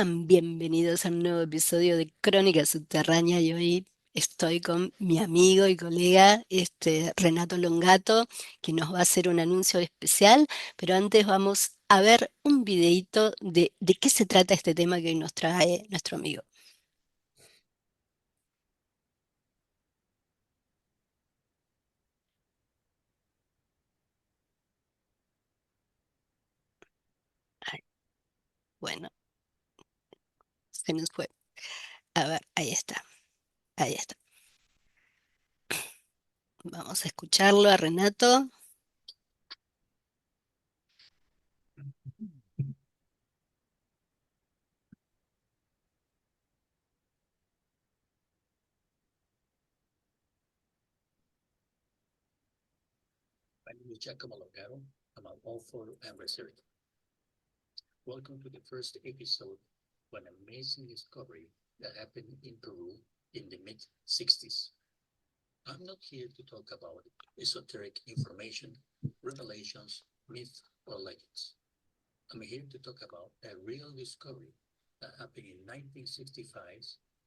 Sean bienvenidos a un nuevo episodio de Crónica Subterránea y hoy estoy con mi amigo y colega Renato Longato, que nos va a hacer un anuncio especial, pero antes vamos a ver un videíto de qué se trata este tema que hoy nos trae nuestro amigo. Ay, bueno, se nos fue. A ver, ahí está, ahí está. Vamos a escucharlo a Renato. My name is Giacomo Logaro. I'm an author and researcher. Welcome to the first episode of an amazing discovery that happened in Peru in the mid-60s. I'm not here to talk about esoteric information, revelations, myths, or legends. I'm here to talk about a real discovery that happened in 1965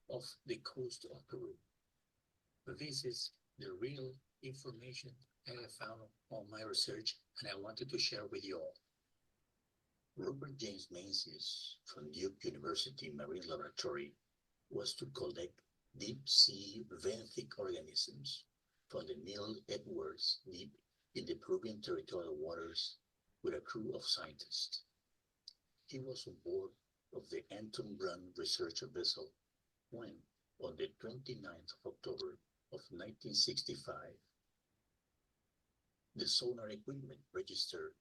off the coast of Peru. This is the real information I have found on my research and I wanted to share with you all. Robert James Menzies from Duke University Marine Laboratory was to collect deep-sea benthic organisms from the Middle Edwards Deep in the Peruvian territorial waters with a crew of scientists. He was on board of the Anton Brunn research vessel when, on the 29th of October of 1965, the sonar equipment registered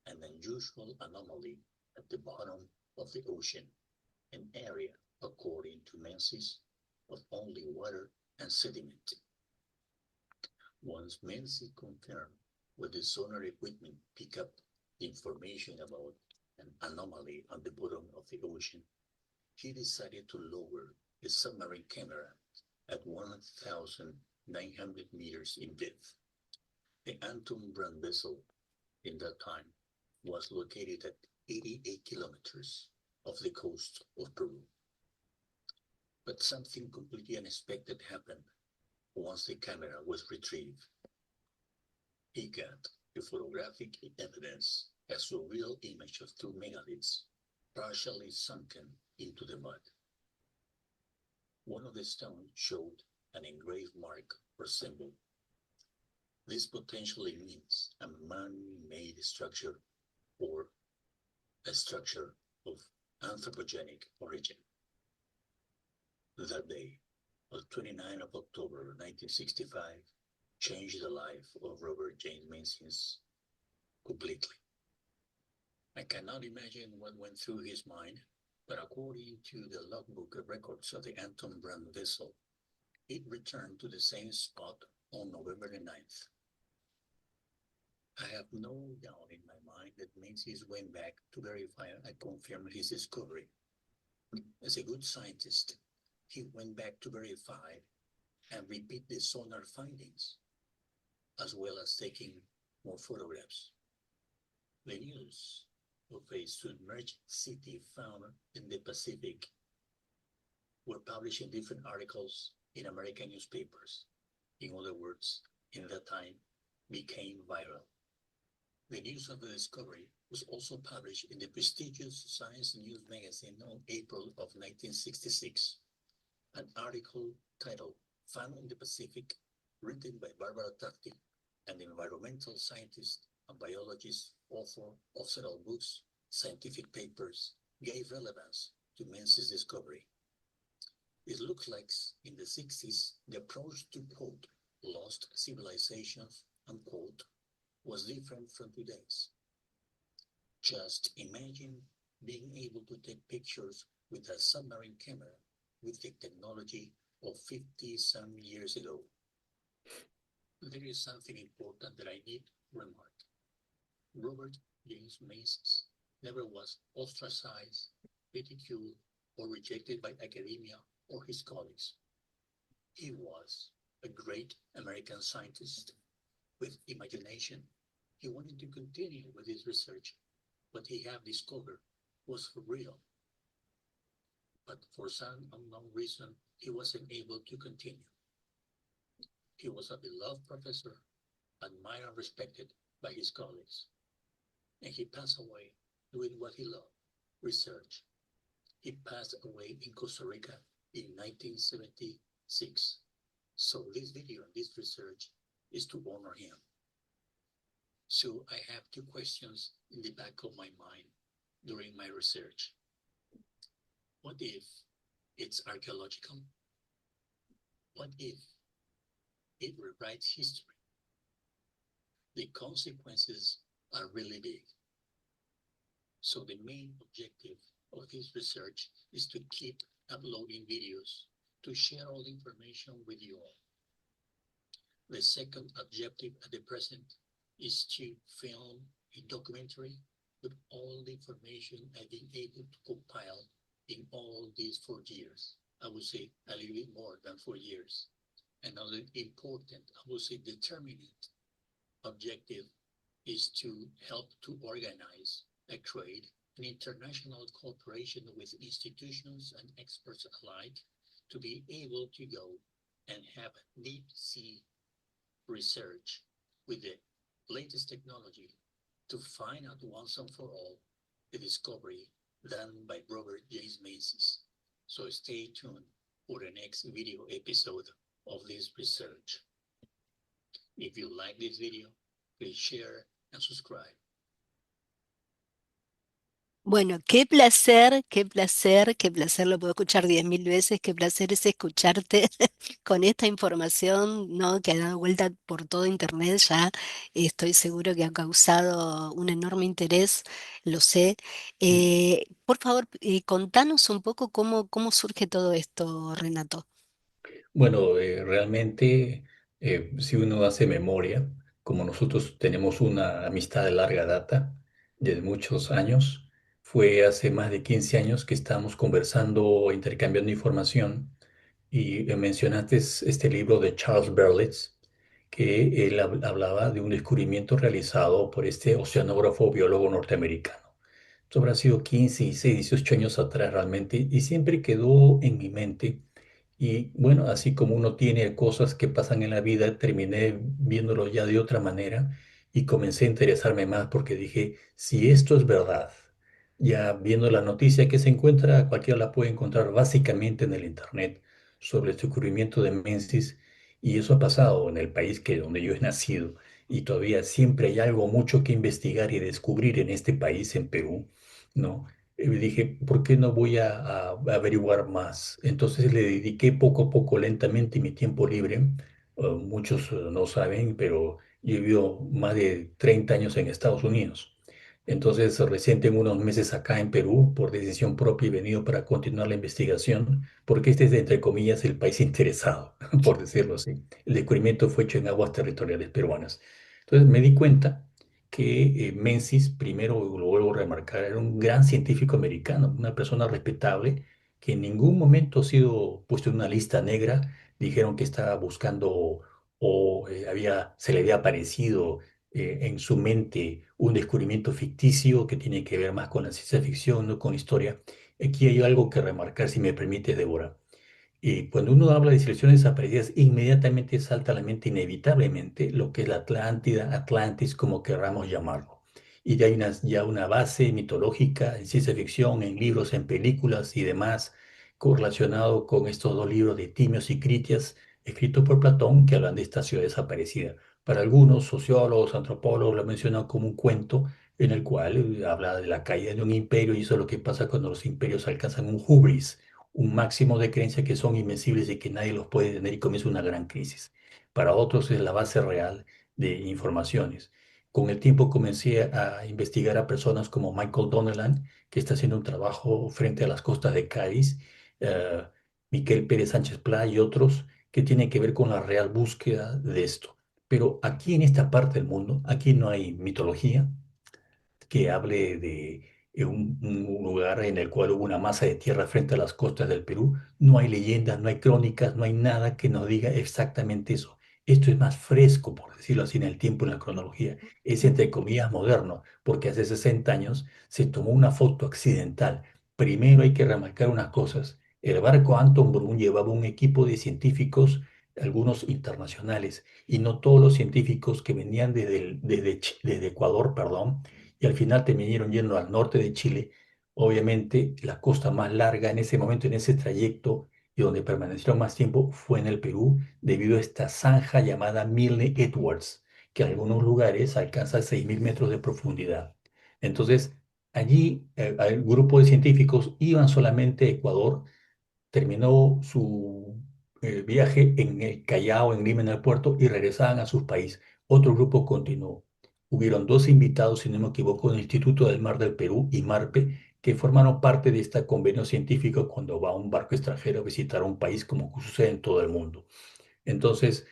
an unusual anomaly at the bottom of the ocean, an area, according to Menzies, of only water and sediment. Once Menzies confirmed what the sonar equipment picked up the information about an anomaly on the bottom of the ocean, he decided to lower the submarine camera at 1,900 meters in depth. The Anton Brunn vessel in that time was located at 88 kilometers off the coast of Peru. But something completely unexpected happened once the camera was retrieved. He got the photographic evidence as a real image of two megaliths partially sunken into the mud. One of the stones showed an engraved mark or symbol. This potentially means a man-made structure or a structure of anthropogenic origin. That day, on 29th of October 1965, changed the life of Robert James Menzies completely. I cannot imagine what went through his mind, but according to the logbook records of the Anton Brunn vessel, it returned to the same spot on November the 9th. I have no doubt in my mind that Menzies went back to verify and confirm his discovery. As a good scientist, he went back to verify and repeat the sonar findings, as well as taking more photographs. The news of a submerged city found in the Pacific were published in different articles in American newspapers. In other words, in that time, became viral. The news of the discovery was also published in the prestigious Science News magazine on April of 1966. An article titled Found in the Pacific, written by Barbara Tufte, an environmental scientist and biologist, author of several books, scientific papers, gave relevance to Menzies' discovery. It looks like in the 60s, the approach to, quote, lost civilizations, unquote, was different from today's. Just imagine being able to take pictures with a submarine camera with the technology of 50-some years ago. There is something important that I need to remark. Robert James Menzies never was ostracized, ridiculed, or rejected by academia or his colleagues. He was a great American scientist with imagination. He wanted to continue with his research. What he had discovered was for real. but for some unknown reason, he wasn't able to continue. He was a beloved professor, admired and respected by his colleagues, and he passed away doing what he loved, research. He passed away in Costa Rica in 1976. So this video and this research is to honor him. So I have two questions in the back of my mind during my research. What if it's archaeological? What if it rewrites history? The consequences are really big. So the main objective of this research is to keep uploading videos to share all the information with you all. The second objective at the present is to film a documentary with all the information I've been able to compile in all these 4 years. I would say a little bit more than 4 years. Another important, I would say determinant objective is to help to organize a trade, an international cooperation with institutions and experts alike to be able to go and have deep sea research with the latest technology to find out once and for all the discovery done by Robert James Menzies. So stay tuned for the next video episode of this research. If you like this video, please share and subscribe. Bueno, qué placer, qué placer, qué placer, lo puedo escuchar 10.000 veces, qué placer es escucharte con esta información, ¿no? Que ha dado vuelta por todo internet, ya estoy seguro que ha causado un enorme interés, lo sé. Por favor, contanos un poco cómo surge todo esto, Renato. Bueno, realmente, si uno hace memoria, como nosotros tenemos una amistad de larga data, de muchos años, fue hace más de 15 años que estábamos conversando, intercambiando información, y mencionaste este libro de Charles Berlitz, que él hablaba de un descubrimiento realizado por este oceanógrafo biólogo norteamericano. Esto habrá sido 15, 16, 18 años atrás realmente, y siempre quedó en mi mente. Y bueno, así como uno tiene cosas que pasan en la vida, terminé viéndolo ya de otra manera y comencé a interesarme más porque dije, si esto es verdad, ya viendo la noticia que se encuentra, cualquiera la puede encontrar básicamente en el internet sobre el descubrimiento de Menzies, y eso ha pasado en el país donde yo he nacido, y todavía siempre hay algo mucho que investigar y descubrir en este país, en Perú, ¿no? Dije, ¿por qué no voy a averiguar más? Entonces le dediqué poco a poco, lentamente, mi tiempo libre. Muchos no saben, pero yo he vivido más de 30 años en Estados Unidos. Entonces, recién tengo unos meses acá en Perú por decisión propia y venido para continuar la investigación, porque este es, entre comillas, el país interesado, por decirlo así. El descubrimiento fue hecho en aguas territoriales peruanas. Entonces, me di cuenta que Menzies, primero lo vuelvo a remarcar, era un gran científico americano, una persona respetable, que en ningún momento ha sido puesto en una lista negra. Dijeron que estaba buscando o se le había aparecido en su mente un descubrimiento ficticio que tiene que ver más con la ciencia ficción, no con historia. Aquí hay algo que remarcar, si me permite, Débora. Y cuando uno habla de civilizaciones desaparecidas, inmediatamente salta a la mente inevitablemente lo que es la Atlántida, Atlantis, como querramos llamarlo. Y de ahí ya una base mitológica en ciencia ficción, en libros, en películas y demás, correlacionado con estos dos libros de Timios y Critias, escritos por Platón, que hablan de esta ciudad desaparecida. Para algunos sociólogos, antropólogos, lo mencionan como un cuento en el cual habla de la caída de un imperio, y eso es lo que pasa cuando los imperios alcanzan un hubris, un máximo de creencia que son invencibles y que nadie los puede tener, y comienza una gran crisis. Para otros es la base real de informaciones. Con el tiempo comencé a investigar a personas como Michael Donnellan, que está haciendo un trabajo frente a las costas de Cádiz, eh, Miquel Pérez Sánchez Pla y otros que tienen que ver con la real búsqueda de esto. Pero aquí en esta parte del mundo, aquí no hay mitología que hable de un lugar en el cual hubo una masa de tierra frente a las costas del Perú. No hay leyendas, no hay crónicas, no hay nada que nos diga exactamente eso. Esto es más fresco, por decirlo así, en el tiempo, en la cronología. Es, entre comillas, moderno, porque hace 60 años se tomó una foto accidental primero hay que remarcar unas cosas. El barco Anton Brun llevaba un equipo de científicos, algunos internacionales, y no todos los científicos que venían desde Ecuador, perdón, y al final terminaron yendo al norte de Chile. Obviamente, la costa más larga en ese momento, en ese trayecto, y donde permanecieron más tiempo, fue en el Perú, debido a esta zanja llamada Milne Edwards, que en algunos lugares alcanza 6.000 metros de profundidad. Entonces, allí el grupo de científicos iban solamente a Ecuador, terminó su viaje en el Callao, en Lima, en el puerto, y regresaban a sus países. Otro grupo continuó. Hubieron dos invitados, si no me equivoco, del Instituto del Mar del Perú y MARPE, que formaron parte de este convenio científico cuando va un barco extranjero a visitar un país, como sucede en todo el mundo. Entonces,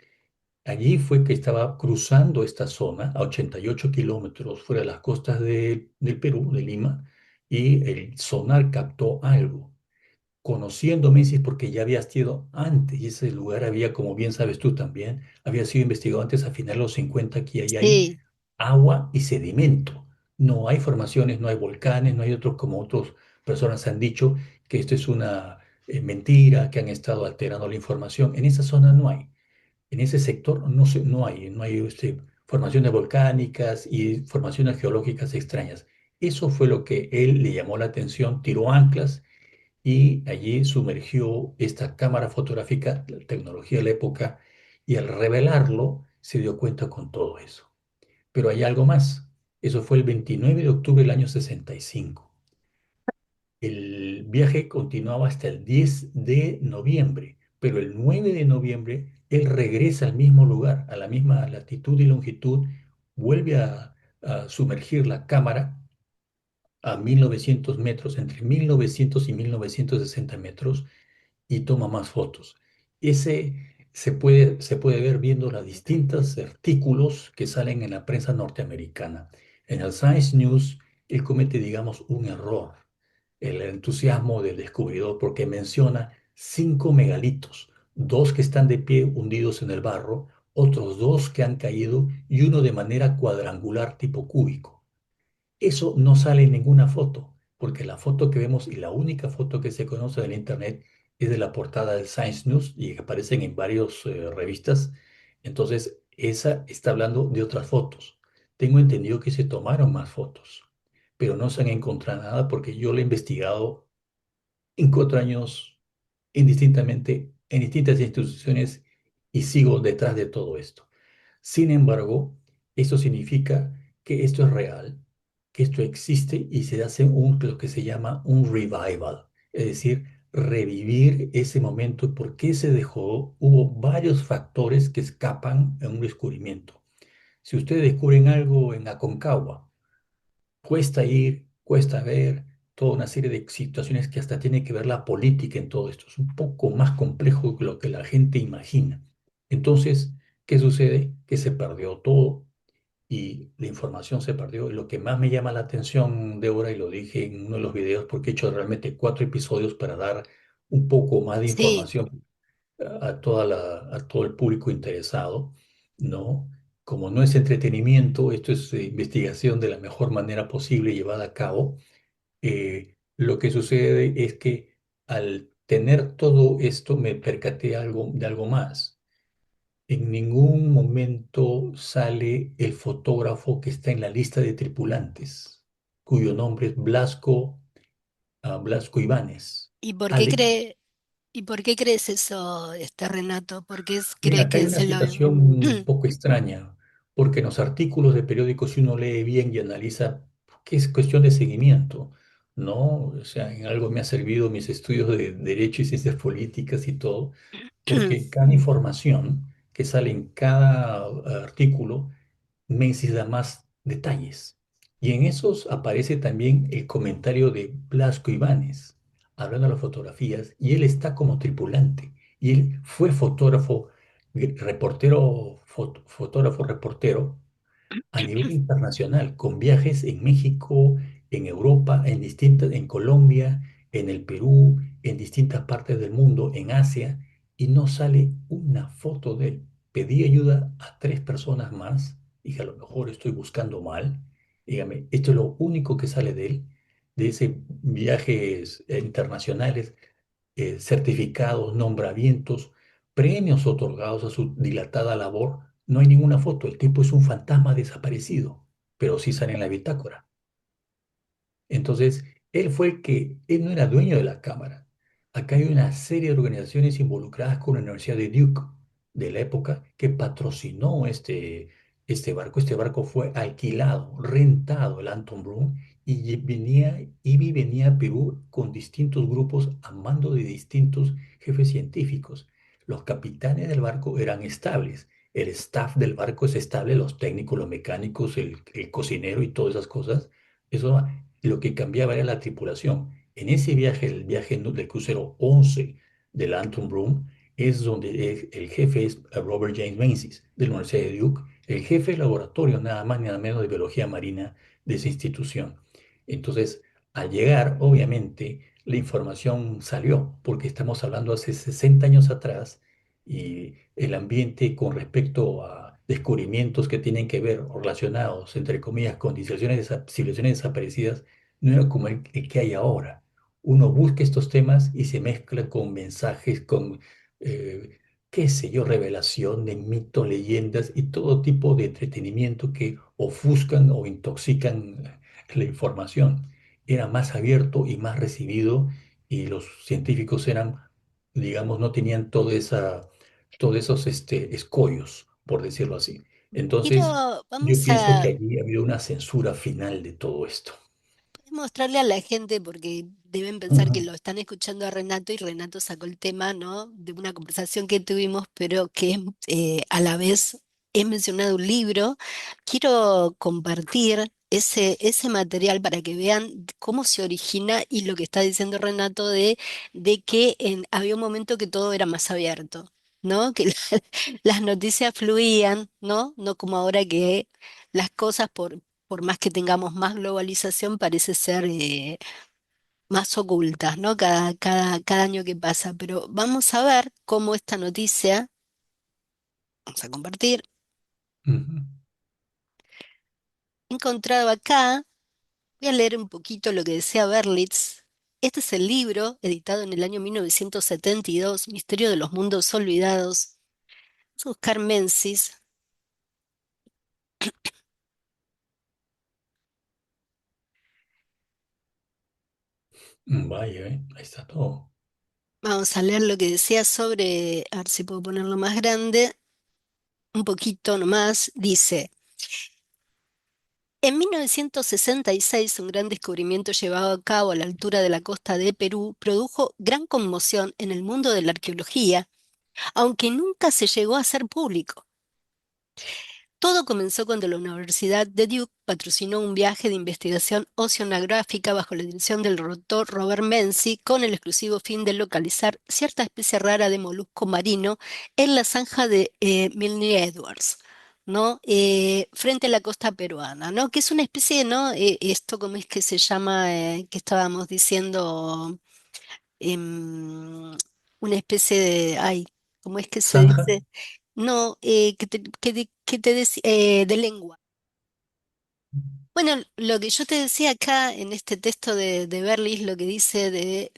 allí fue que estaba cruzando esta zona a 88 kilómetros fuera de las costas del Perú, de Lima, y el sonar captó algo. Conociendo Menzies porque ya había sido antes, y ese lugar había, como bien sabes tú también, había sido investigado antes a finales de los 50, que ahí hay Sí, agua y sedimento. No hay formaciones, no hay volcanes, no hay otros, como otras personas han dicho, que esto es una mentira, que han estado alterando la información. En esa zona no hay. En ese sector no hay formaciones volcánicas y formaciones geológicas extrañas. Eso fue lo que él le llamó la atención, tiró anclas y allí sumergió esta cámara fotográfica, la tecnología de la época, y al revelarlo se dio cuenta con todo eso. Pero hay algo más. Eso fue el 29 de octubre del año 65. El viaje continuaba hasta el 10 de noviembre, pero el 9 de noviembre él regresa al mismo lugar, a la misma latitud y longitud, vuelve a sumergir la cámara a 1900 metros, entre 1900 y 1960 metros, y toma más fotos. Ese se puede ver viendo los distintos artículos que salen en la prensa norteamericana. En el Science News, él comete, digamos, un error, el entusiasmo del descubridor, porque menciona 5 megalitos, dos que están de pie hundidos en el barro, otros dos que han caído y uno de manera cuadrangular tipo cúbico. Eso no sale en ninguna foto, porque la foto que vemos y la única foto que se conoce del Internet es de la portada del Science News y que aparecen en varias revistas. Entonces, esa está hablando de otras fotos. Tengo entendido que se tomaron más fotos, pero no se han encontrado nada porque yo lo he investigado en 4 años indistintamente en distintas instituciones y sigo detrás de todo esto. Sin embargo, esto significa que esto es real, que esto existe y se hace lo que se llama un revival, es decir, revivir ese momento. ¿Por qué se dejó? Hubo varios factores que escapan en un descubrimiento. Si ustedes descubren algo en Aconcagua, cuesta ir, cuesta ver, toda una serie de situaciones que hasta tiene que ver la política en todo esto. Es un poco más complejo que lo que la gente imagina. Entonces, ¿qué sucede? Que se perdió todo y la información se perdió. Y lo que más me llama la atención, Débora, y lo dije en uno de los videos, porque he hecho realmente 4 episodios para dar un poco más de sí. información a todo el público interesado, ¿no? Como no es entretenimiento, esto es investigación de la mejor manera posible llevada a cabo. Lo que sucede es que al tener todo esto me percaté de algo más. En ningún momento sale el fotógrafo que está en la lista de tripulantes, cuyo nombre es Blasco Ibáñez. ¿Y por qué Alex. cree, y por qué crees eso, Renato? ¿Por qué cree Mira, acá hay que una se lo... situación un poco extraña, porque en los artículos de periódicos, si uno lee bien y analiza, que es cuestión de seguimiento, ¿no? O sea, en algo me ha servido mis estudios de Derecho y Ciencias Políticas y todo, porque cada información que sale en cada artículo necesita más detalles. Y en esos aparece también el comentario de Blasco Ibáñez, hablando de las fotografías, y él está como tripulante, y él fue fotógrafo, reportero, fotógrafo, reportero a nivel internacional, con viajes en México, en Europa, en Colombia, en el Perú, en distintas partes del mundo, en Asia, y no sale una foto de él. Pedí ayuda a 3 personas más, dije, a lo mejor estoy buscando mal, dígame, esto es lo único que sale de él. de ese viajes internacionales, certificados, nombramientos, premios otorgados a su dilatada labor, no hay ninguna foto. El tipo es un fantasma desaparecido, pero sí sale en la bitácora. Entonces, él no era dueño de la cámara. Acá hay una serie de organizaciones involucradas con la Universidad de Duke de la época que patrocinó este barco. Este barco fue alquilado, rentado, el Anton Brumm, y Ivy venía a Perú con distintos grupos a mando de distintos jefes científicos. Los capitanes del barco eran estables. El staff del barco es estable, los técnicos, los mecánicos, el cocinero y todas esas cosas. Eso lo que cambiaba era la tripulación. En ese viaje, el viaje del crucero 11 del Anton Broom, es donde el jefe es Robert James Menzies, de la Universidad de Duke, el jefe de laboratorio, nada más ni nada menos de biología marina de esa institución. Entonces, al llegar, obviamente, la información salió, porque estamos hablando hace 60 años atrás, y el ambiente con respecto a descubrimientos que tienen que ver o relacionados, entre comillas, con civilizaciones desaparecidas, no era como el que hay ahora. Uno busca estos temas y se mezcla con mensajes, con, eh, qué sé yo, revelación de mitos, leyendas y todo tipo de entretenimiento que ofuscan o intoxican la información. Era más abierto y más recibido, y los científicos eran, digamos, no tenían todos esos escollos, por decirlo así. Entonces, yo Vamos pienso que a allí ha habido una censura final de todo esto. mostrarle a la gente, porque deben pensar que Ujú, lo están escuchando a Renato y Renato sacó el tema, ¿no? De una conversación que tuvimos, pero que a la vez he mencionado un libro. Quiero compartir ese material para que vean cómo se origina y lo que está diciendo Renato de que había un momento que todo era más abierto. ¿No? Que las noticias fluían, ¿no? No como ahora que las cosas por más que tengamos más globalización, parece ser más ocultas, ¿no? Cada año que pasa. Pero vamos a ver cómo esta noticia, vamos a compartir, ujú. he encontrado acá, voy a leer un poquito lo que decía Berlitz. Este es el libro, editado en el año 1972, Misterio de los Mundos Olvidados. Vamos a buscar Menzies. Vaya, ahí está todo. Vamos a leer lo que decía sobre, a ver si puedo ponerlo más grande, un poquito nomás. Dice. En 1966, un gran descubrimiento llevado a cabo a la altura de la costa de Perú produjo gran conmoción en el mundo de la arqueología, aunque nunca se llegó a hacer público. Todo comenzó cuando la Universidad de Duke patrocinó un viaje de investigación oceanográfica bajo la dirección del doctor Robert Menzies con el exclusivo fin de localizar cierta especie rara de molusco marino en la zanja de Milne Edwards, ¿no? Frente a la costa peruana, ¿no? Que es una especie, ¿no? Esto, ¿cómo es que se llama? Que estábamos diciendo, em, una especie de, ay, ¿cómo es que se Zanja. dice? No, de lengua. Bueno, lo que yo te decía acá en este texto de Berlis, lo que dice de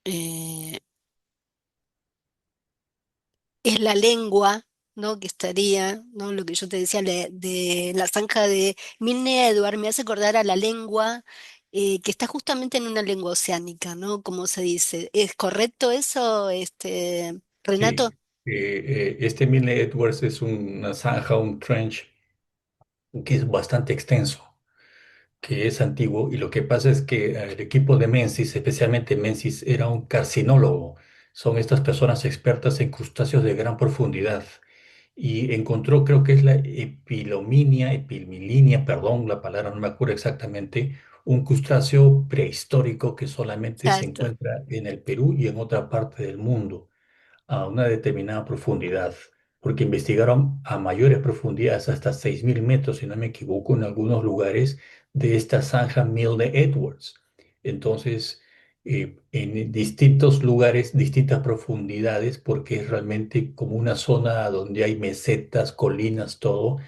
eh, es la lengua, ¿no? Que estaría, ¿no? Lo que yo te decía de la zanja de Milne Edward me hace acordar a la lengua que está justamente en una lengua oceánica, ¿no? Como se dice. ¿Es correcto eso, Sí, Renato? este Milne Edwards es una zanja, un trench que es bastante extenso, que es antiguo, y lo que pasa es que el equipo de Menzies, especialmente Menzies, era un carcinólogo. Son estas personas expertas en crustáceos de gran profundidad, y encontró, creo que es la epimilinia, perdón, la palabra no me acuerdo exactamente, un crustáceo prehistórico que solamente se Exacto. encuentra en el Perú y en otra parte del mundo a una determinada profundidad, porque investigaron a mayores profundidades, hasta 6.000 metros, si no me equivoco, en algunos lugares de esta zanja Milne Edwards. Entonces, en distintos lugares, distintas profundidades, porque es realmente como una zona donde hay mesetas, colinas, todo,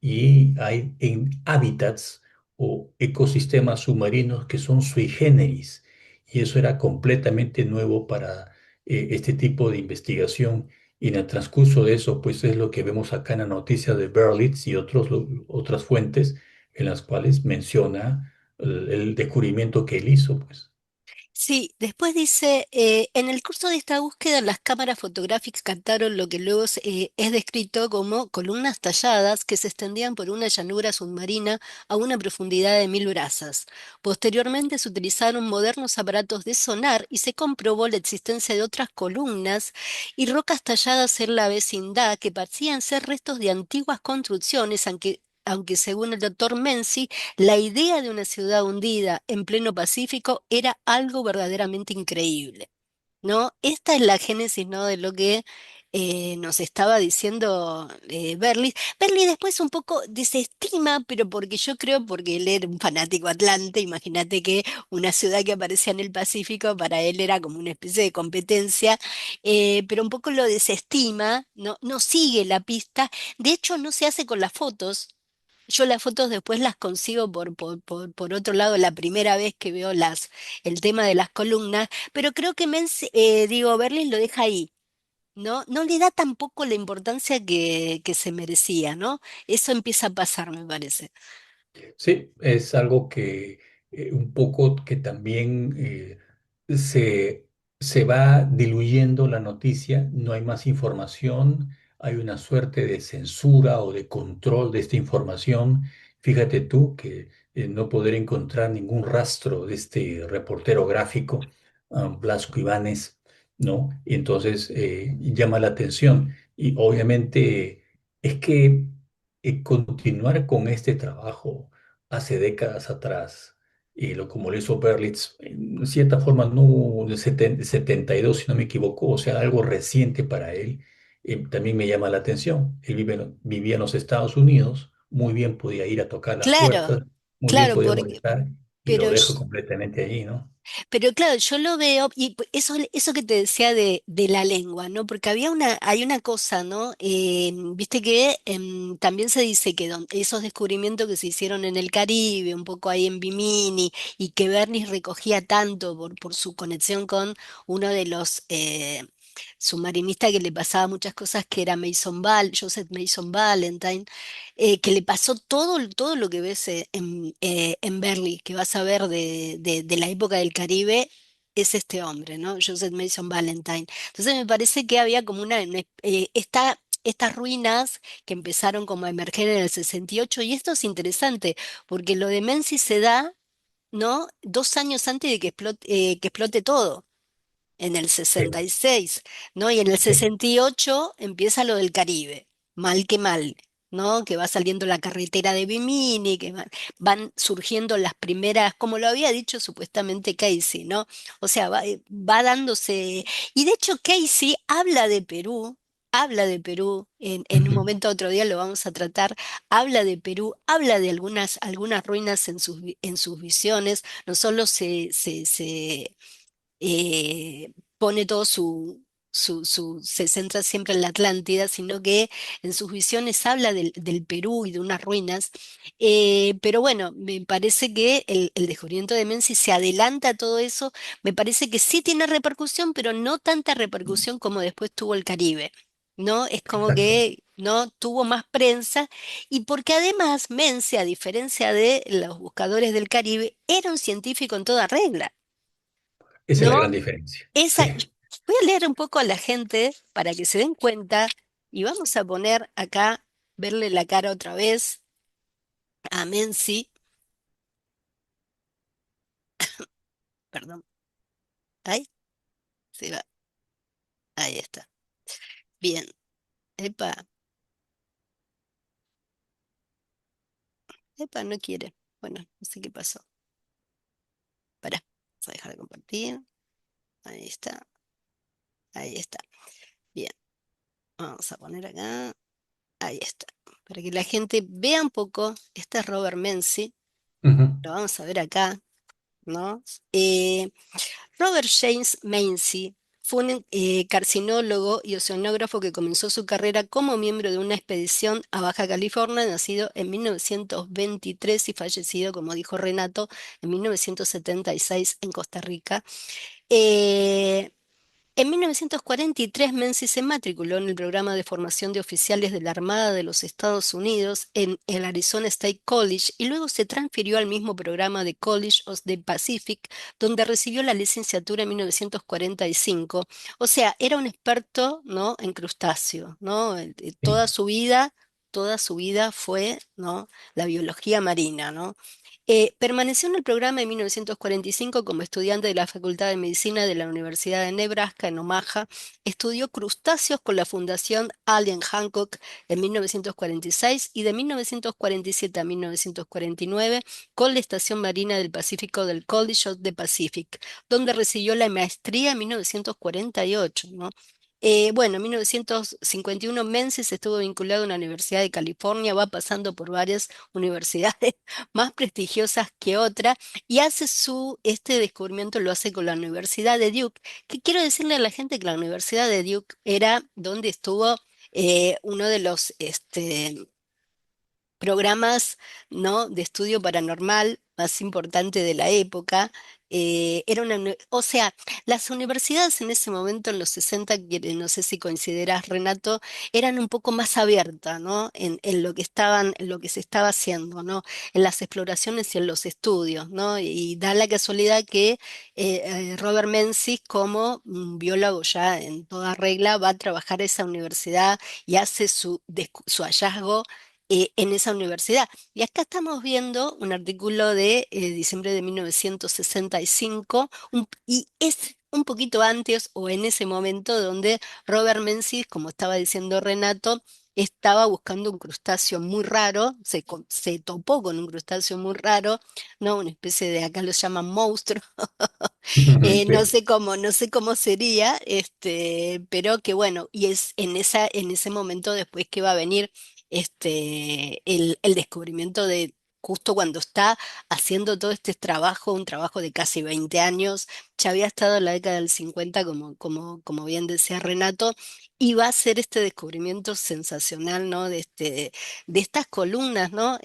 y hay en hábitats o ecosistemas submarinos que son sui generis. Y eso era completamente nuevo para este tipo de investigación. Y en el transcurso de eso, pues es lo que vemos acá en la noticia de Berlitz y otras fuentes en las cuales menciona el descubrimiento que él hizo, pues. Sí, después dice, en el curso de esta búsqueda las cámaras fotográficas captaron lo que luego es descrito como columnas talladas que se extendían por una llanura submarina a una profundidad de 1000 brazas. Posteriormente se utilizaron modernos aparatos de sonar y se comprobó la existencia de otras columnas y rocas talladas en la vecindad que parecían ser restos de antiguas construcciones, aunque según el doctor Menzi, la idea de una ciudad hundida en pleno Pacífico era algo verdaderamente increíble, ¿no? Esta es la génesis, ¿no? De lo que nos estaba diciendo Berlis. Berlis después un poco desestima, pero porque yo creo, porque él era un fanático atlante, imagínate que una ciudad que aparecía en el Pacífico para él era como una especie de competencia, pero un poco lo desestima, no, no sigue la pista, de hecho no se hace con las fotos. Yo las fotos después las consigo por otro lado la primera vez que veo el tema de las columnas, pero creo que Berlín lo deja ahí, ¿no? No le da tampoco la importancia que se merecía, ¿no? Eso empieza a pasar, me parece. Sí, es algo que un poco que también se, se va diluyendo la noticia, no hay más información, hay una suerte de censura o de control de esta información. Fíjate tú que no poder encontrar ningún rastro de este reportero gráfico, Blasco Ibáñez, ¿no? Y entonces llama la atención. Y obviamente es que continuar con este trabajo hace décadas atrás, y como lo hizo Berlitz, en cierta forma no, de 72, si no me equivoco, o sea, algo reciente para él, también me llama la atención. Él vivía en los Estados Unidos, muy bien podía ir a tocar las Claro, puertas, muy bien claro, podía molestar, y lo pero dejo completamente allí, ¿no? Pero claro, yo lo veo, y eso que te decía de la lengua, ¿no? Porque hay una cosa, ¿no? Viste que también se dice que esos descubrimientos que se hicieron en el Caribe, un poco ahí en Bimini, y que Bernis recogía tanto por su conexión con uno de los submarinistas que le pasaba muchas cosas, que era Joseph Mason Valentine, que le pasó todo lo que ves en Berkeley, que vas a ver de la época del Caribe, es este hombre, ¿no? Joseph Mason Valentine. Entonces me parece que había como estas ruinas que empezaron como a emerger en el 68, y esto es interesante, porque lo de Menzies se da, ¿no? 2 años antes de que explote todo en el Sí, 66, ¿no? Y en el sí, 68 empieza lo del Caribe, mal que mal, ¿no? Que va saliendo la carretera de Bimini, que van surgiendo las primeras, como lo había dicho supuestamente Casey, ¿no? O sea, va dándose, y de hecho Casey habla de Perú, en un ujú, momento otro día lo vamos a tratar, habla de Perú, habla de algunas ruinas en sus visiones, no solo pone todo se centra siempre en la Atlántida, sino que en sus visiones habla del Perú y de unas ruinas. Pero bueno, me parece que el descubrimiento de Menzies se adelanta a todo eso. Me parece que sí tiene repercusión, pero no tanta repercusión como después tuvo el Caribe. ¿No? Es como exacto. que no tuvo más prensa, y porque además Menzies, a diferencia de los buscadores del Caribe, era un científico en toda regla. Esa es la ¿No? gran diferencia. Esa, Sí. voy a leer un poco a la gente para que se den cuenta, y vamos a poner acá, verle la cara otra vez a Menzi, perdón, ahí se va, ahí está. Bien, epa, epa, no quiere. Bueno, no sé qué pasó. Pará, vamos a dejar de compartir. Ahí está, ahí está. Bien, vamos a poner acá, ahí está. Para que la gente vea un poco, este es Robert Menzi, Ujú, lo vamos a ver acá, ¿no? Eh, Robert James Menzies fue un carcinólogo y oceanógrafo que comenzó su carrera como miembro de una expedición a Baja California, nacido en 1923 y fallecido, como dijo Renato, en 1976 en Costa Rica. Eh, en 1943, Menzies se matriculó en el programa de formación de oficiales de la Armada de los Estados Unidos en el Arizona State College y luego se transfirió al mismo programa de College of the Pacific, donde recibió la licenciatura en 1945. O sea, era un experto, ¿no?, en crustáceos, ¿no? Sí. Toda su vida fue, ¿no?, la biología marina, ¿no? Permaneció en el programa en 1945 como estudiante de la Facultad de Medicina de la Universidad de Nebraska en Omaha. Estudió crustáceos con la Fundación Allen Hancock en 1946 y de 1947 a 1949 con la Estación Marina del Pacífico del College of the Pacific, donde recibió la maestría en 1948, ¿no? Bueno, en 1951 Menzies estuvo vinculado a una Universidad de California, va pasando por varias universidades más prestigiosas que otra, y hace este descubrimiento lo hace con la Universidad de Duke, que quiero decirle a la gente que la Universidad de Duke era donde estuvo uno de los programas, ¿no?, de estudio paranormal más importante de la época. O sea, las universidades en ese momento, en los 60, no sé si consideras, Renato, eran un poco más abiertas, ¿no? En lo que en lo que se estaba haciendo, ¿no? En las exploraciones y en los estudios, ¿no? Y da la casualidad que Robert Menzies, como biólogo ya en toda regla, va a trabajar a esa universidad y hace su hallazgo en esa universidad. Y acá estamos viendo un artículo de diciembre de 1965, y es un poquito antes o en ese momento donde Robert Menzies, como estaba diciendo Renato, estaba buscando un crustáceo muy raro, se topó con un crustáceo muy raro, ¿no? Una especie de, acá lo llaman monstruo, Sí. no sé cómo sería, pero que bueno, y es en ese momento después que va a venir el descubrimiento de justo cuando está haciendo todo este trabajo, un trabajo de casi 20 años, ya había estado en la década del 50, como bien decía Renato, y va a hacer este descubrimiento sensacional, ¿no? De estas columnas, ¿no?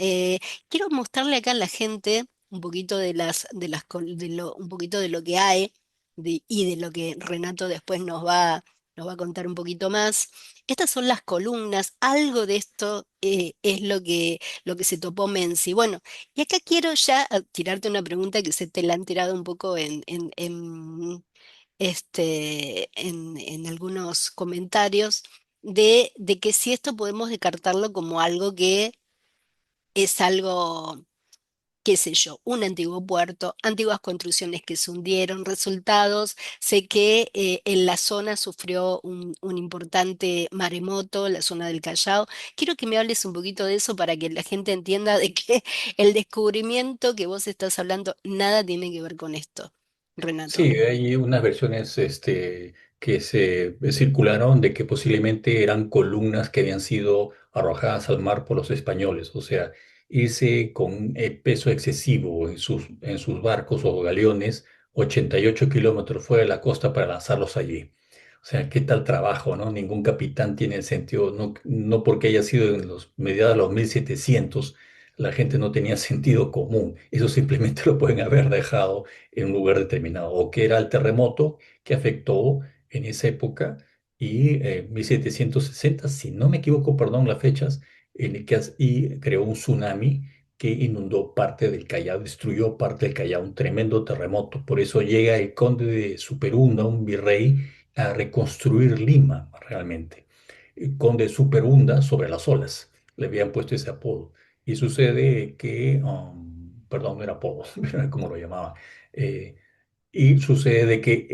Quiero mostrarle acá a la gente un poquito un poquito de lo que hay y de lo que Renato después nos va a contar un poquito más. Estas son las columnas, algo de esto es lo que se topó Menzi. Bueno, y acá quiero ya tirarte una pregunta que se te la han tirado un poco en algunos comentarios, de que si esto podemos descartarlo como algo que es algo, qué sé yo, un antiguo puerto, antiguas construcciones que se hundieron, resultados. Sé que en la zona sufrió un importante maremoto, la zona del Callao. Quiero que me hables un poquito de eso para que la gente entienda de que el descubrimiento que vos estás hablando nada tiene que ver con esto, Renato. Sí, hay unas versiones que se circularon de que posiblemente eran columnas que habían sido arrojadas al mar por los españoles, o sea, irse con peso excesivo en sus barcos o galeones, 88 kilómetros fuera de la costa para lanzarlos allí. O sea, qué tal trabajo, ¿no? Ningún capitán tiene el sentido, no, no porque haya sido en los mediados de los 1700, la gente no tenía sentido común, eso simplemente lo pueden haber dejado en un lugar determinado, o que era el terremoto que afectó en esa época y 1760, si no me equivoco, perdón las fechas, y creó un tsunami que inundó parte del Callao, destruyó parte del Callao, un tremendo terremoto. Por eso llega el conde de Superunda, un virrey, a reconstruir Lima realmente. El conde de Superunda sobre las olas, le habían puesto ese apodo. Y sucede que, perdón, no era apodo, era como lo llamaba. eh, y sucede de que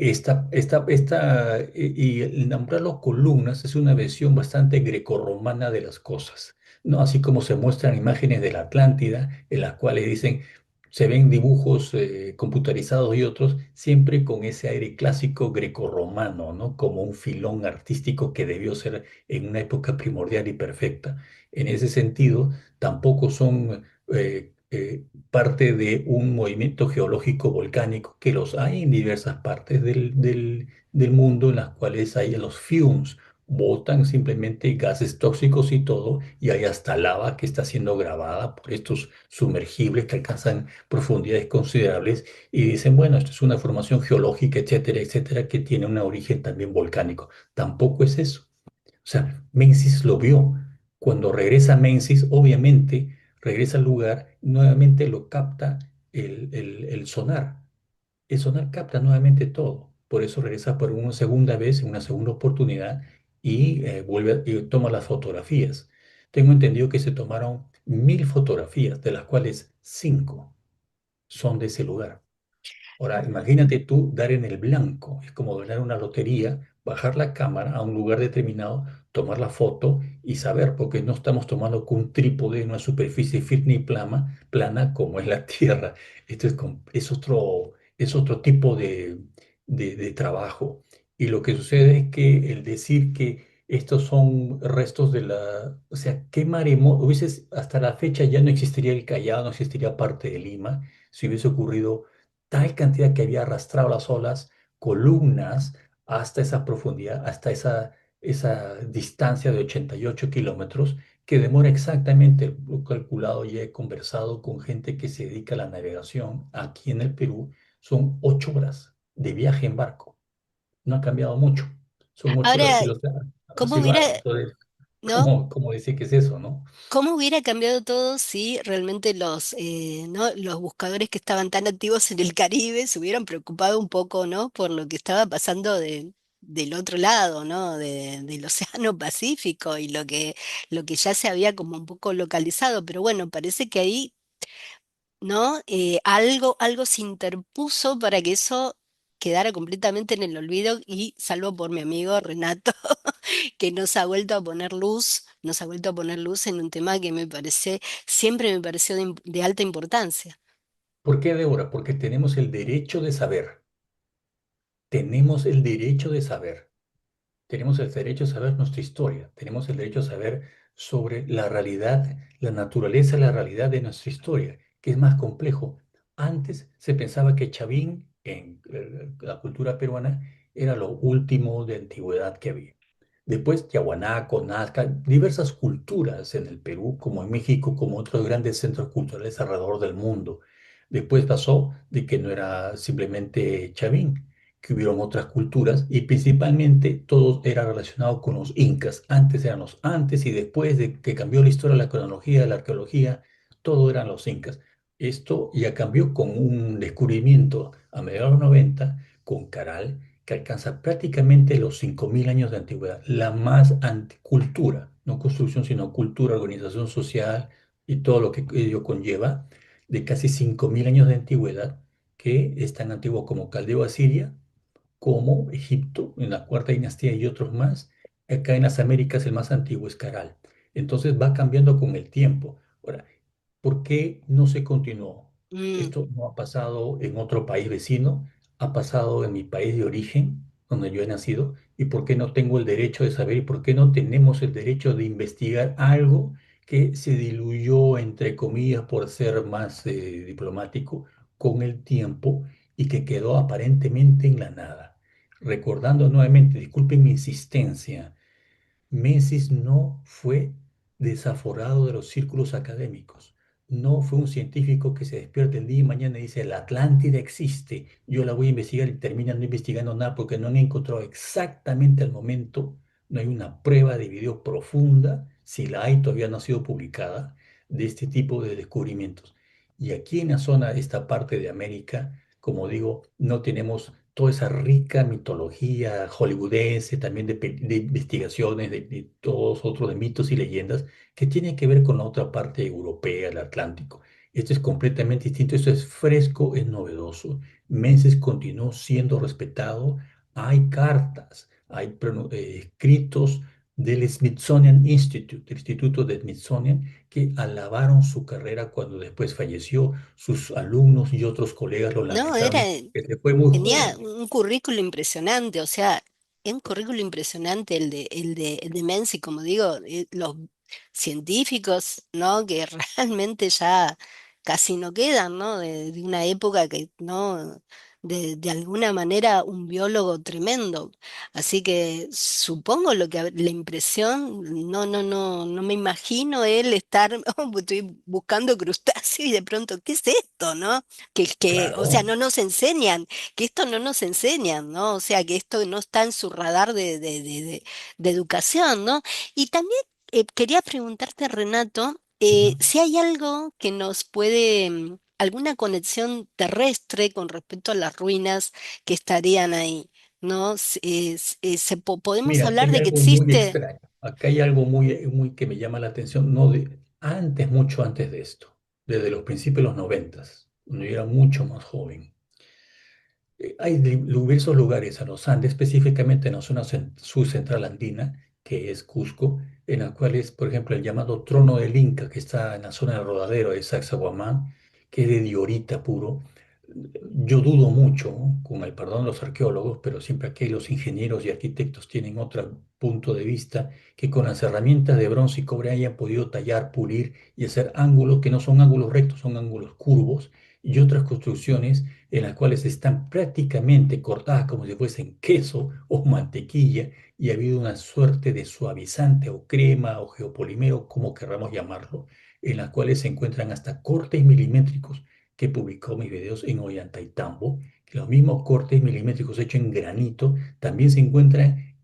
y el nombrarlo columnas es una versión bastante grecorromana de las cosas, ¿no? Así como se muestran imágenes de la Atlántida, en las cuales dicen, se ven dibujos computarizados y otros, siempre con ese aire clásico grecorromano, ¿no? Como un filón artístico que debió ser en una época primordial y perfecta. En ese sentido, tampoco son parte de un movimiento geológico volcánico que los hay en diversas partes del mundo, en las cuales hay los fumes, botan simplemente gases tóxicos y todo, y hay hasta lava que está siendo grabada por estos sumergibles que alcanzan profundidades considerables y dicen, bueno, esto es una formación geológica, etcétera, etcétera, que tiene un origen también volcánico. Tampoco es eso. O sea, Menzies lo vio. Cuando regresa Menzies, obviamente regresa al lugar, nuevamente lo capta el sonar. El sonar capta nuevamente todo. Por eso regresa por una segunda vez, en una segunda oportunidad, y y toma las fotografías. Tengo entendido que se tomaron 1000 fotografías, de las cuales 5 son de ese lugar. Ahora, imagínate tú dar en el blanco, es como ganar una lotería, bajar la cámara a un lugar determinado, tomar la foto y saber, porque no estamos tomando con un trípode en una superficie firme y plana como es la Tierra. Esto es otro tipo de trabajo. Y lo que sucede es que el decir que estos son restos de o sea, qué maremoto, hasta la fecha ya no existiría el Callao, no existiría parte de Lima, si hubiese ocurrido tal cantidad que había arrastrado las olas, columnas, hasta esa profundidad, hasta esa distancia de 88 kilómetros, que demora exactamente, lo he calculado y he conversado con gente que se dedica a la navegación aquí en el Perú, son 8 horas de viaje en barco. No ha cambiado mucho. Son 8 horas Ahora, y los ¿cómo así hubiera, van. Entonces, no? ¿cómo decir que es eso, no? ¿Cómo hubiera cambiado todo si realmente ¿no? los buscadores que estaban tan activos en el Caribe se hubieran preocupado un poco, ¿no? Por lo que estaba pasando del otro lado, ¿no? Del Océano Pacífico y lo que ya se había como un poco localizado. Pero bueno, parece que ahí, ¿no? Algo se interpuso para que eso quedara completamente en el olvido y salvo por mi amigo Renato que nos ha vuelto a poner luz, nos ha vuelto a poner luz en un tema que siempre me pareció de alta importancia. ¿Por qué, Débora? Porque tenemos el derecho de saber. Tenemos el derecho de saber. Tenemos el derecho a saber nuestra historia, tenemos el derecho a saber sobre la realidad, la naturaleza, la realidad de nuestra historia, que es más complejo. Antes se pensaba que Chavín, en la cultura peruana, era lo último de antigüedad que había. Después, Tiahuanaco, Nazca, diversas culturas en el Perú, como en México, como otros grandes centros culturales alrededor del mundo. Después pasó de que no era simplemente Chavín, que hubieron otras culturas y principalmente todo era relacionado con los incas. Antes eran los antes y después de que cambió la historia, la cronología, la arqueología, todo eran los incas. Esto ya cambió con un descubrimiento a mediados de los 90 con Caral, que alcanza prácticamente los 5000 años de antigüedad, la más anticultura, no construcción, sino cultura, organización social y todo lo que ello conlleva, de casi 5000 años de antigüedad, que es tan antiguo como Caldeo Asiria, como Egipto, en la cuarta dinastía y otros más. Acá en las Américas el más antiguo es Caral. Entonces va cambiando con el tiempo. Ahora, ¿por qué no se continuó? Mm, Esto no ha pasado en otro país vecino, ha pasado en mi país de origen, donde yo he nacido, y por qué no tengo el derecho de saber y por qué no tenemos el derecho de investigar algo que se diluyó, entre comillas, por ser más diplomático, con el tiempo y que quedó aparentemente en la nada. Recordando nuevamente, disculpen mi insistencia, Menzies no fue desaforado de los círculos académicos. No fue un científico que se despierta el día y mañana y dice, la Atlántida existe, yo la voy a investigar y termina no investigando nada porque no han encontrado exactamente al momento, no hay una prueba de video profunda, si la hay todavía no ha sido publicada, de este tipo de descubrimientos. Y aquí en la zona, esta parte de América, como digo, no tenemos toda esa rica mitología hollywoodense, también de investigaciones, de todos otros de mitos y leyendas, que tienen que ver con la otra parte europea, el Atlántico. Esto es completamente distinto, esto es fresco, es novedoso. Menzies continuó siendo respetado, hay cartas, hay escritos del Smithsonian Institute, del Instituto de Smithsonian, que alabaron su carrera cuando después falleció. Sus alumnos y otros colegas lo no, lamentaron que se fue muy tenía joven. un currículo impresionante, o sea, es un currículo impresionante el de Menzi, como digo, los científicos, ¿no? Que realmente ya casi no quedan, ¿no? De una época que, ¿no? De alguna manera un biólogo tremendo. Así que supongo lo que la impresión, no me imagino él estar, "Oh, estoy buscando crustáceos y de pronto, ¿qué es esto, no? O sea, Claro. no nos enseñan, que esto no nos enseñan, ¿no? O sea, que esto no está en su radar de educación, ¿no? Y también quería preguntarte, Renato, Ujú. si hay algo que nos puede, alguna conexión terrestre con respecto a las ruinas que estarían ahí, ¿no? Podemos Mira, acá hablar hay de que algo muy existe. extraño. Acá hay algo muy que me llama la atención, no de antes, mucho antes de esto, desde los principios de los noventas, cuando yo era mucho más joven. Hay diversos lugares en los Andes, específicamente en la zona subcentral andina, que es Cusco, en las cuales, por ejemplo, el llamado Trono del Inca, que está en la zona del Rodadero de Sacsayhuamán, que es de diorita puro. Yo dudo mucho, ¿no? Con el perdón de los arqueólogos, pero siempre aquí los ingenieros y arquitectos tienen otro punto de vista, que con las herramientas de bronce y cobre hayan podido tallar, pulir y hacer ángulos que no son ángulos rectos, son ángulos curvos, y otras construcciones en las cuales están prácticamente cortadas como si fuesen queso o mantequilla, y ha habido una suerte de suavizante o crema o geopolímero, como querramos llamarlo, en las cuales se encuentran hasta cortes milimétricos que publicó mis videos en Ollantaytambo, que los mismos cortes milimétricos hechos en granito también se encuentran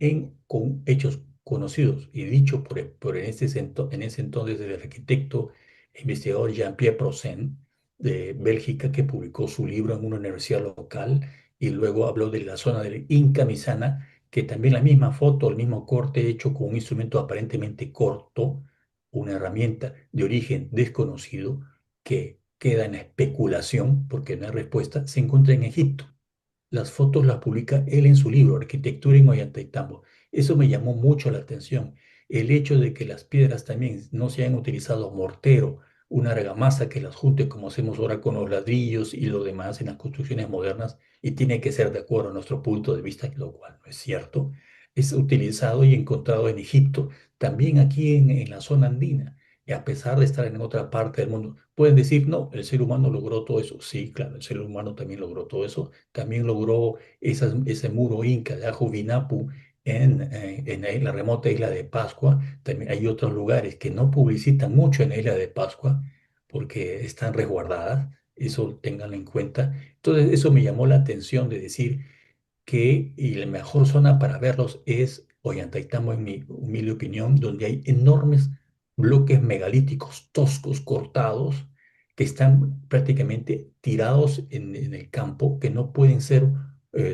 con hechos conocidos y dicho en ese entonces el arquitecto e investigador Jean-Pierre Prosen de Bélgica, que publicó su libro en una universidad local, y luego habló de la zona del Inca Misana, que también la misma foto, el mismo corte hecho con un instrumento aparentemente corto, una herramienta de origen desconocido que queda en especulación porque no hay respuesta, se encuentra en Egipto. Las fotos las publica él en su libro, Arquitectura en Ollantaytambo. Eso me llamó mucho la atención. El hecho de que las piedras también no se hayan utilizado mortero, una argamasa que las junte como hacemos ahora con los ladrillos y lo demás en las construcciones modernas, y tiene que ser de acuerdo a nuestro punto de vista, lo cual no es cierto, es utilizado y encontrado en Egipto, también aquí en la zona andina. Y a pesar de estar en otra parte del mundo, pueden decir, no, el ser humano logró todo eso. Sí, claro, el ser humano también logró todo eso, también logró ese muro inca de Ajuwinapu en la remota isla de Pascua. También hay otros lugares que no publicitan mucho en la isla de Pascua porque están resguardadas. Eso ténganlo en cuenta. Entonces, eso me llamó la atención de decir que y la mejor zona para verlos es Ollantaytambo, en mi humilde opinión, donde hay enormes bloques megalíticos toscos cortados que están prácticamente tirados en el campo, que no pueden ser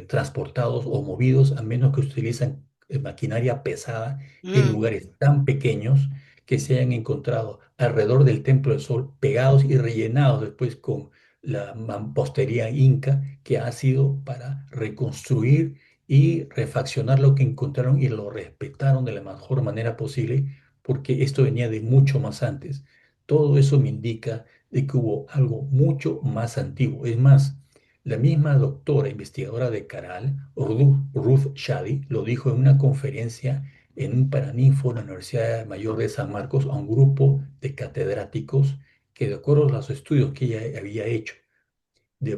transportados o movidos a menos que se utilizan maquinaria pesada en Mm, lugares tan pequeños que se hayan encontrado alrededor del Templo del Sol, pegados y rellenados después con la mampostería inca, que ha sido para reconstruir y refaccionar lo que encontraron, y lo respetaron de la mejor manera posible, porque esto venía de mucho más antes. Todo eso me indica de que hubo algo mucho más antiguo. Es más, la misma doctora investigadora de Caral, Ruth Shady, lo dijo en una conferencia en un paraninfo en la Universidad Mayor de San Marcos a un grupo de catedráticos que, de acuerdo a los estudios que ella había hecho,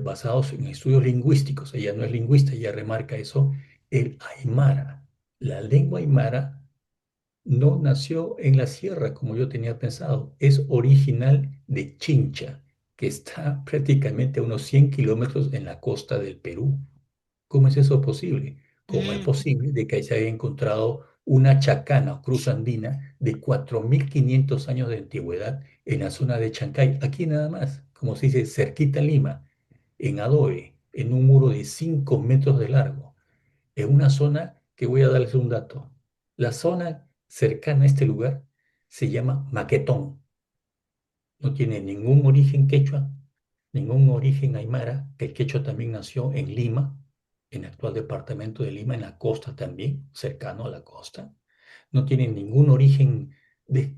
basados en estudios lingüísticos, ella no es lingüista, ella remarca eso, el aymara, la lengua aymara no nació en la sierra como yo tenía pensado, es original de Chincha, que está prácticamente a unos 100 kilómetros en la costa del Perú. ¿Cómo es eso posible? ¿Cómo es mm, posible de que se haya encontrado una chacana o cruz andina de 4.500 años de antigüedad en la zona de Chancay, aquí nada más, como se dice, cerquita a Lima, en adobe, en un muro de 5 metros de largo, en una zona que voy a darles un dato? La zona cercana a este lugar se llama Maquetón, no tiene ningún origen quechua, ningún origen aymara, que el quechua también nació en Lima, en el actual departamento de Lima, en la costa también, cercano a la costa. No tiene ningún origen,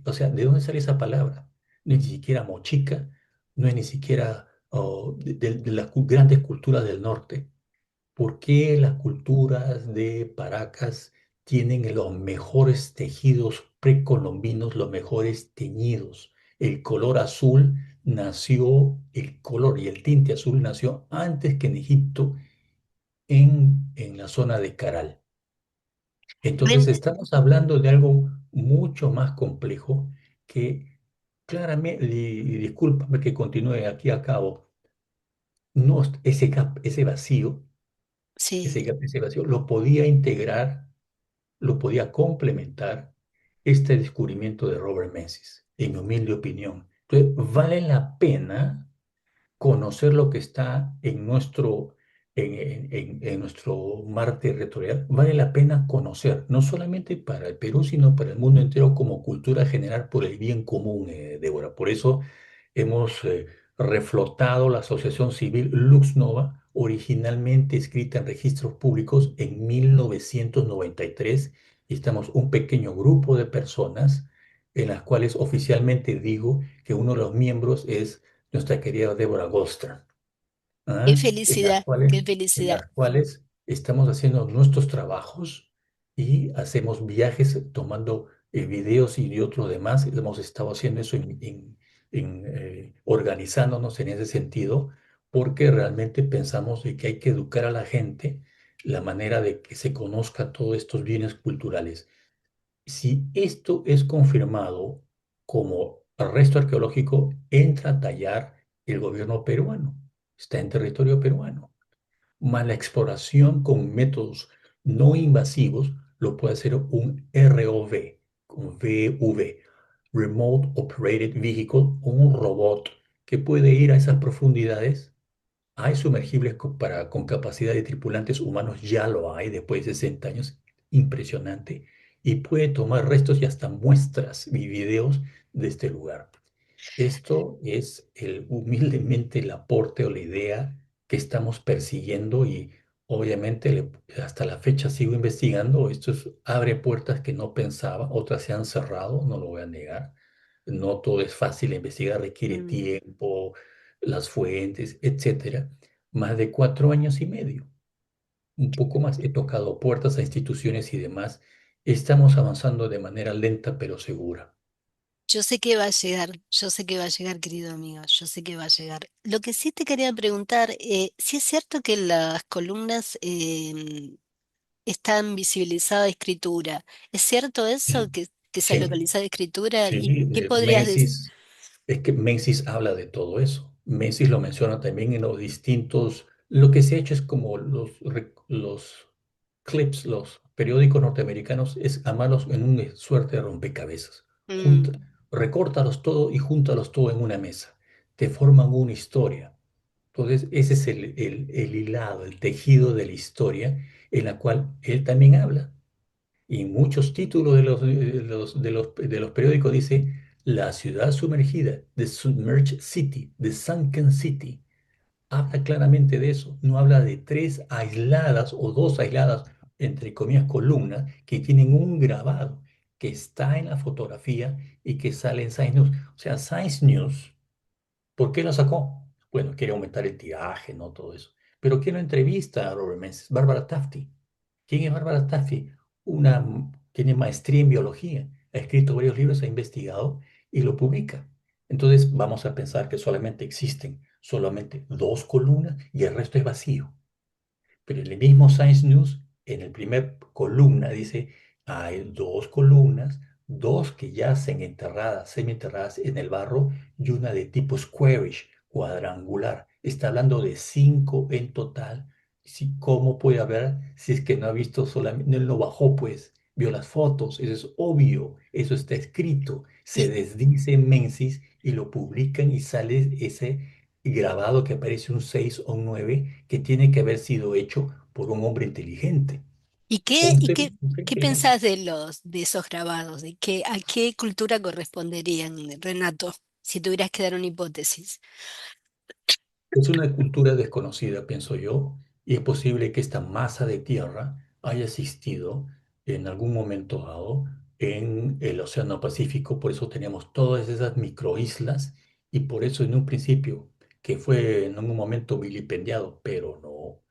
o sea, ¿de dónde sale esa palabra? No es ni siquiera mochica, no es ni siquiera de las grandes culturas del norte. ¿Por qué las culturas de Paracas tienen los mejores tejidos precolombinos, los mejores teñidos? El color azul nació, el color y el tinte azul nació antes que en Egipto, en la zona de Caral. Entonces Ren- estamos hablando de algo mucho más complejo que claramente, y discúlpame que continúe aquí a cabo, no, ese vacío, sí. ese vacío lo podía integrar, lo podía complementar este descubrimiento de Robert Menzies, en mi humilde opinión. Entonces, vale la pena conocer lo que está en nuestro mar territorial, vale la pena conocer, no solamente para el Perú, sino para el mundo entero como cultura general por el bien común, Débora. Por eso hemos reflotado la asociación civil Lux Nova, originalmente escrita en registros públicos en 1993, y estamos un pequeño grupo de personas en las cuales oficialmente digo que uno de los miembros es nuestra querida Débora Goldstern, Qué ¿ah? felicidad, qué En felicidad. las cuales estamos haciendo nuestros trabajos y hacemos viajes tomando videos y otros demás. Hemos estado haciendo eso organizándonos en ese sentido, porque realmente pensamos de que hay que educar a la gente la manera de que se conozca todos estos bienes culturales. Si esto es confirmado como arresto arqueológico, entra a tallar el gobierno peruano. Está en territorio peruano. Más la exploración con métodos no invasivos lo puede hacer un ROV, con VV, Remote Operated Vehicle, un robot que puede ir a esas profundidades. Hay sumergibles con capacidad de tripulantes humanos, ya lo hay después de 60 años, impresionante, y puede tomar restos y hasta muestras y videos de este lugar. Esto es humildemente el aporte o la idea que estamos persiguiendo y obviamente hasta la fecha sigo investigando. Abre puertas que no pensaba, otras se han cerrado, no lo voy a negar. No todo es fácil de investigar, requiere Mm. tiempo, las fuentes, etcétera. Más de 4 años y medio, un poco más. He tocado puertas a instituciones y demás. Estamos avanzando de manera lenta pero segura. Yo sé que va a llegar, yo sé que va a llegar, querido amigo, yo sé que va a llegar. Lo que sí te quería preguntar, si es cierto que las columnas están visibilizadas de escritura, ¿es cierto eso Sí, que se ha sí. localizado escritura? Sí, ¿Y qué podrías decir? Menzies, es que Menzies habla de todo eso. Menzies lo menciona también en los distintos, lo que se ha hecho es como los clips, los periódicos norteamericanos, es amarlos en una suerte de rompecabezas. Recórtalos todo y júntalos todo en una mesa. Te forman una historia. Entonces, ese es el hilado, el tejido de la historia en la cual él también habla. Y muchos títulos de los periódicos dice La ciudad sumergida, The Submerged City, The Sunken City. Habla claramente de eso. No habla de tres aisladas o dos aisladas, entre comillas, columnas que tienen un grabado que está en la fotografía y que sale en Science News. O sea, Science News, ¿por qué lo sacó? Bueno, quiere aumentar el tiraje, no todo eso. Pero ¿quién lo entrevista a Robert Menzies? Bárbara Tafti. ¿Quién es Bárbara Tafti? Tiene maestría en biología, ha escrito varios libros, ha investigado y lo publica. Entonces vamos a pensar que solamente existen solamente dos columnas y el resto es vacío. Pero en el mismo Science News, en el primer columna dice, hay dos columnas, dos que yacen enterradas, semienterradas en el barro y una de tipo squarish, cuadrangular. Está hablando de cinco en total. Sí, ¿cómo puede haber si es que no ha visto solamente, él no bajó pues, vio las fotos, eso es obvio, eso está escrito, se Y, desdice Menzies y lo publican y sale ese grabado que aparece un 6 o un 9 que tiene que haber sido hecho por un hombre inteligente. ¿Y qué, Un y ser, qué, un ser qué inteligente. pensás de esos grabados? ¿A qué cultura corresponderían, Renato? Si tuvieras que dar una hipótesis. Es una cultura desconocida, pienso yo, y es posible que esta masa de tierra haya existido en algún momento dado en el Océano Pacífico. Por eso tenemos todas esas microislas y por eso en un principio, que fue en un momento vilipendiado, pero no,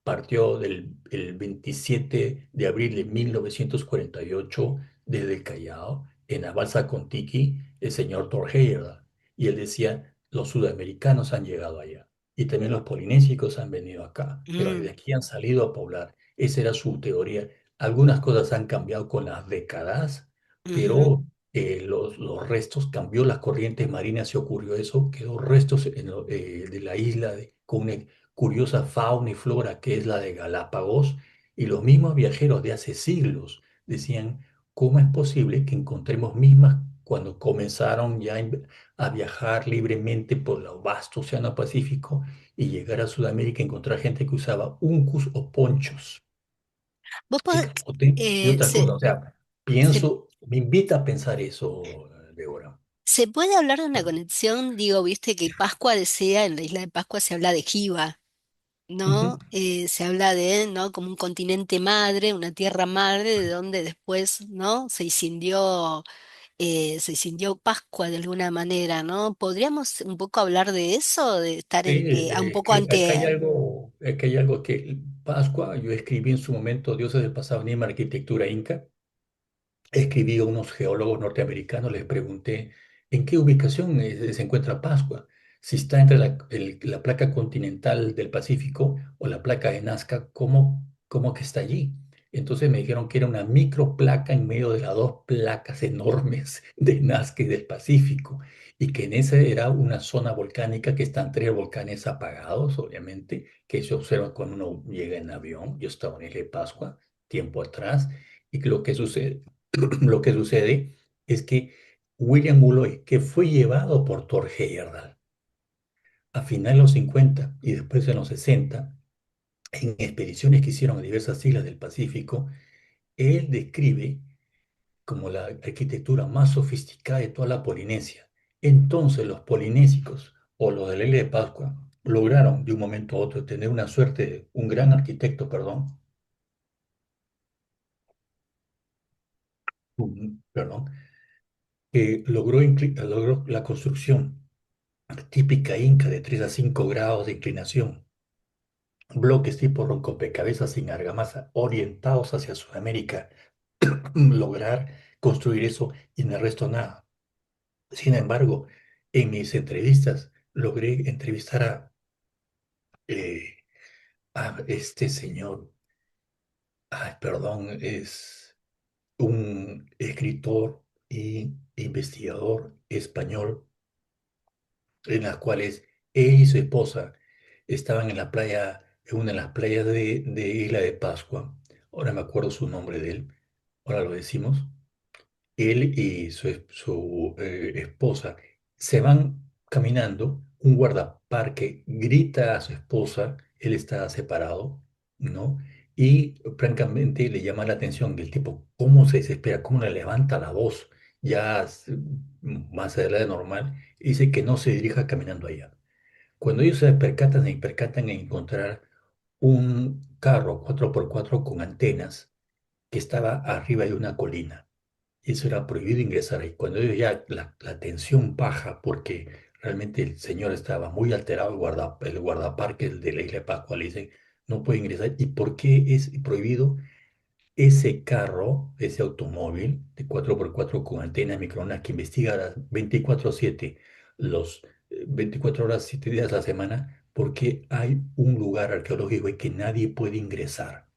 partió el 27 de abril de 1948 desde el Callao en la balsa Contiki, el señor Thor Heyerdahl, y él decía, los sudamericanos han llegado allá, y también los polinésicos han venido acá, pero de Mm, aquí han salido a poblar. Esa era su teoría. Algunas cosas han cambiado con las décadas, ujú. pero los restos, cambió las corrientes marinas, se ocurrió eso, quedó restos de la isla con una curiosa fauna y flora que es la de Galápagos, y los mismos viajeros de hace siglos decían, ¿cómo es posible que encontremos mismas cuando comenzaron ya a viajar libremente por el vasto Océano Pacífico y llegar a Sudamérica y encontrar gente que usaba uncus o ponchos Vos y podés- capote y otras se, cosas? O sea, se- pienso, me invita a pensar eso, Débora. se puede hablar de una conexión, digo, viste que Pascua decía, en la isla de Pascua se habla de Jiva, Ujú. ¿no? Se habla de, ¿no? Como un continente madre, una tierra madre, de donde después, ¿no? Se escindió Pascua de alguna manera, ¿no? ¿Podríamos un poco hablar de eso, de estar Sí, un poco que ante... acá hay algo que Pascua, yo escribí en su momento Dioses del pasado, Anima Arquitectura Inca. Escribí a unos geólogos norteamericanos, les pregunté en qué ubicación se encuentra Pascua, si está entre la placa continental del Pacífico o la placa de Nazca, ¿cómo que está allí? Entonces me dijeron que era una microplaca en medio de las dos placas enormes de Nazca y del Pacífico, y que en esa era una zona volcánica que están tres volcanes apagados, obviamente, que se observa cuando uno llega en avión. Yo estaba en Isla de Pascua tiempo atrás, y que lo que sucede lo que sucede es que William Mulloy, que fue llevado por Thor Heyerdahl a finales de los 50 y después en los 60, en expediciones que hicieron a diversas islas del Pacífico, él describe como la arquitectura más sofisticada de toda la Polinesia. Entonces los polinésicos o los de la isla de Pascua lograron de un momento a otro tener una suerte, un gran arquitecto, perdón, que logró la construcción típica inca de 3 a 5 grados de inclinación, bloques tipo rompecabezas sin argamasa orientados hacia Sudamérica, lograr construir eso y en el resto nada. Sin embargo, en mis entrevistas logré entrevistar eh, a este señor, perdón, es un escritor e investigador español, en las cuales él y su esposa estaban en la playa, en una de las playas de Isla de Pascua. Ahora me acuerdo su nombre de él, ahora lo decimos. Él y su esposa se van caminando, un guardaparque grita a su esposa, él está separado, ¿no? Y francamente le llama la atención el tipo, cómo se desespera, cómo le levanta la voz, ya más allá de la normal, y dice que no se dirija caminando allá. Cuando ellos se percatan en encontrar un carro 4x4 con antenas que estaba arriba de una colina. Eso era prohibido ingresar ahí. Cuando ellos ya la tensión baja, porque realmente el señor estaba muy alterado, el guardaparques de la isla de Pascua le dice, no puede ingresar. ¿Y por qué es prohibido? Ese carro, ese automóvil de 4x4 con antena microondas que investiga las 24/7, los 24 horas, 7 días a la semana, porque hay un lugar arqueológico y que nadie puede ingresar.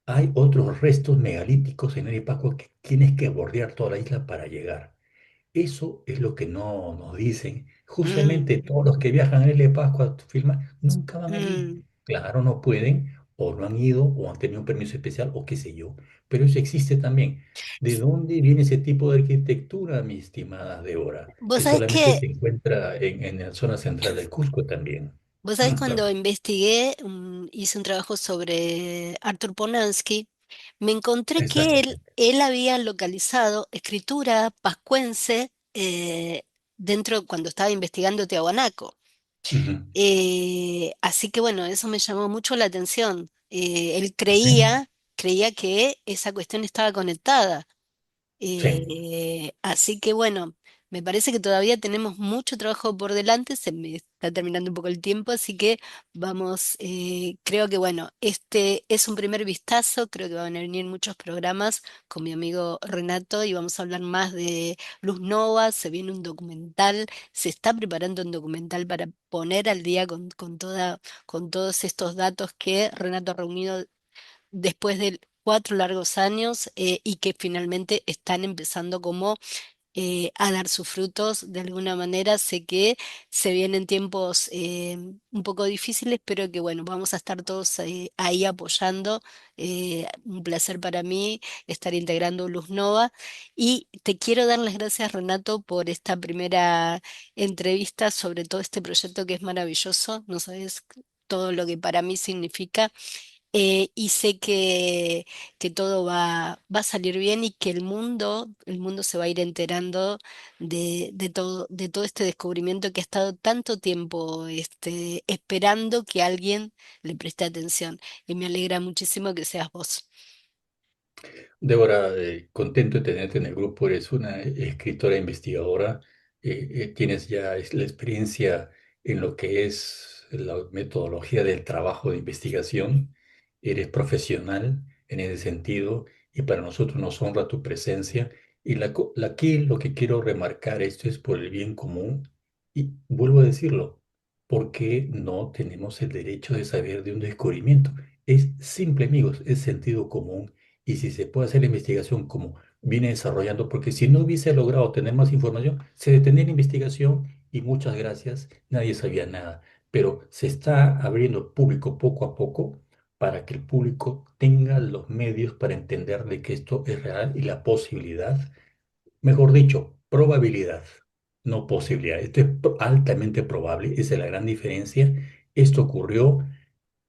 Hay otros restos megalíticos en el Pascua que tienes que bordear toda la isla para llegar. Eso es lo que no nos dicen. Justamente Mm, todos los que viajan a Isla de Pascua a filmar nunca van allí. mm. Claro, no pueden, o no han ido, o han tenido un permiso especial, o qué sé yo. Pero eso existe también. ¿De dónde viene ese tipo de arquitectura, mi estimada Débora? Vos Que sabés solamente que se encuentra en la zona central del Cusco también. Vos sabés, cuando Perdón. investigué, hice un trabajo sobre Arthur Polanski, me encontré que él, Exactamente. él había localizado escritura pascuense dentro cuando estaba investigando Tiahuanaco. Ujú. Así que bueno, eso me llamó mucho la atención. Él Sí, creía que esa cuestión estaba conectada. sí. Así que bueno. me parece que todavía tenemos mucho trabajo por delante, se me está terminando un poco el tiempo, así que vamos, creo que bueno, este es un primer vistazo, creo que van a venir muchos programas con mi amigo Renato y vamos a hablar más de Luz Nova, se viene un documental, se está preparando un documental para poner al día con todos estos datos que Renato ha reunido después de 4 largos años y que finalmente están empezando como a dar sus frutos de alguna manera. Sé que se vienen tiempos un poco difíciles, pero que bueno, vamos a estar todos ahí apoyando. Un placer para mí estar integrando Luz Nova. Y te quiero dar las gracias, Renato, por esta primera entrevista sobre todo este proyecto que es maravilloso. No sabes todo lo que para mí significa y sé que todo va a salir bien y que el mundo se va a ir enterando de todo este descubrimiento que ha estado tanto tiempo esperando que alguien le preste atención. Y me alegra muchísimo que seas vos. Débora, contento de tenerte en el grupo. Eres una escritora investigadora. Tienes ya la experiencia en lo que es la metodología del trabajo de investigación. Eres profesional en ese sentido y para nosotros nos honra tu presencia. Y aquí lo que quiero remarcar, esto es por el bien común y vuelvo a decirlo, porque no tenemos el derecho de saber de un descubrimiento. Es simple, amigos, es sentido común y si se puede hacer la investigación como viene desarrollando, porque si no hubiese logrado tener más información, se detenía la investigación y muchas gracias, nadie sabía nada. Pero se está abriendo el público poco a poco para que el público tenga los medios para entender de que esto es real y la posibilidad, mejor dicho, probabilidad, no posibilidad. Esto es altamente probable, esa es la gran diferencia. Esto ocurrió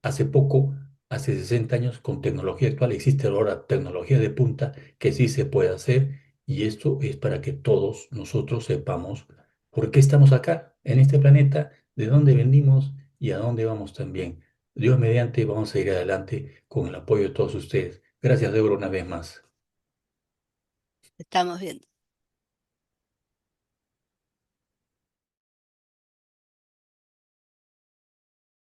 hace poco, hace 60 años, con tecnología actual, existe ahora tecnología de punta que sí se puede hacer y esto es para que todos nosotros sepamos por qué estamos acá, en este planeta, de dónde venimos y a dónde vamos también. Dios mediante, vamos a ir adelante con el apoyo de todos ustedes. Gracias, Débora, una vez más. Estamos viendo.